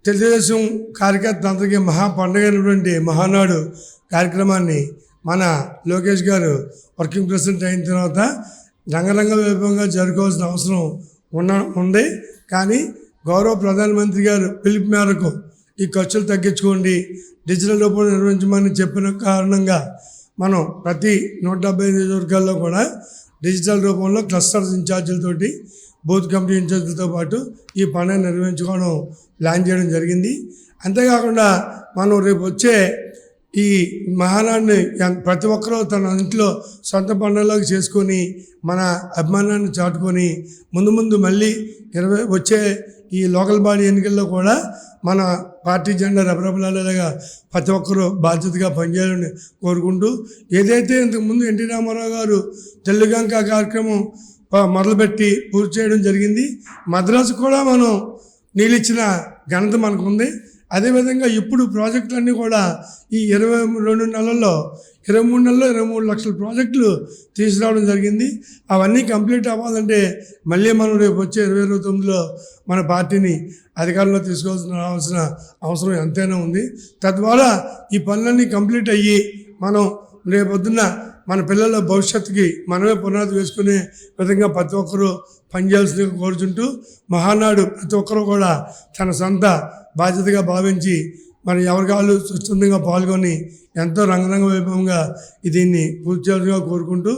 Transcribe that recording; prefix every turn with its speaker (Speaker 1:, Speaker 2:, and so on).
Speaker 1: తెలుగుదేశం కార్యకర్తలందరికీ మహా పండుగ అయినటువంటి మహానాడు కార్యక్రమాన్ని మన లోకేష్ గారు వర్కింగ్ ప్రెసిడెంట్ అయిన తర్వాత రంగరంగ వైభవంగా జరుపుకోవాల్సిన అవసరం ఉంది. కానీ గౌరవ ప్రధానమంత్రి గారు పిలుపు మేరకు ఈ ఖర్చులు తగ్గించుకోండి, డిజిటల్ రూపంలో నిర్వహించమని చెప్పిన కారణంగా మనం ప్రతి 175 నియోజకవర్గాల్లో కూడా డిజిటల్ రూపంలో క్లస్టర్స్ ఇన్ఛార్జీలతోటి బూత్ కమిటీ ఇన్ఛార్జీలతో పాటు ఈ పండుగ నిర్వహించుకోవడం ప్లాన్ చేయడం జరిగింది. అంతేకాకుండా మనం రేపు వచ్చే ఈ మహానాడిని ప్రతి ఒక్కరూ తన ఇంట్లో సొంత పండుగలోకి చేసుకొని మన అభిమానాన్ని చాటుకొని ముందు మళ్ళీ వచ్చే ఈ లోకల్ బాడీ ఎన్నికల్లో కూడా మన పార్టీ జెండా రెపరెపలాడేలాగా ప్రతి ఒక్కరూ బాధ్యతగా పనిచేయాలని కోరుకుంటూ, ఏదైతే ఇంతకుముందు ఎన్టీ రామారావు గారు తెలుగంక కార్యక్రమం మొదలుపెట్టి పూర్తి చేయడం జరిగింది, మద్రాసు కూడా మనం నీళ్ళిచ్చిన ఘనత మనకు ఉంది. అదేవిధంగా ఇప్పుడు ప్రాజెక్టులన్నీ కూడా ఈ 22 నెలల్లో 23 లక్షల ప్రాజెక్టులు తీసుకురావడం జరిగింది. అవన్నీ కంప్లీట్ అవ్వాలంటే మళ్ళీ మనం రేపు వచ్చే 2029లో మన పార్టీని అధికారంలో తీసుకోవాల్సిన అవసరం ఎంతైనా ఉంది. తద్వారా ఈ పనులన్నీ కంప్లీట్ అయ్యి మనం రేపొద్దున్న మన పిల్లల భవిష్యత్తుకి మనమే పునాది వేసుకునే విధంగా ప్రతి ఒక్కరూ పనిచేయాల్సిందిగా కోరుచుంటూ, మహానాడు ప్రతి ఒక్కరూ కూడా తన సొంత బాధ్యతగా భావించి మరి ఎవరికాళ్ళు స్వచ్ఛందంగా పాల్గొని ఎంతో రంగరంగ వైభవంగా దీన్ని పూర్తి చేయాల్సిందిగా కోరుకుంటూ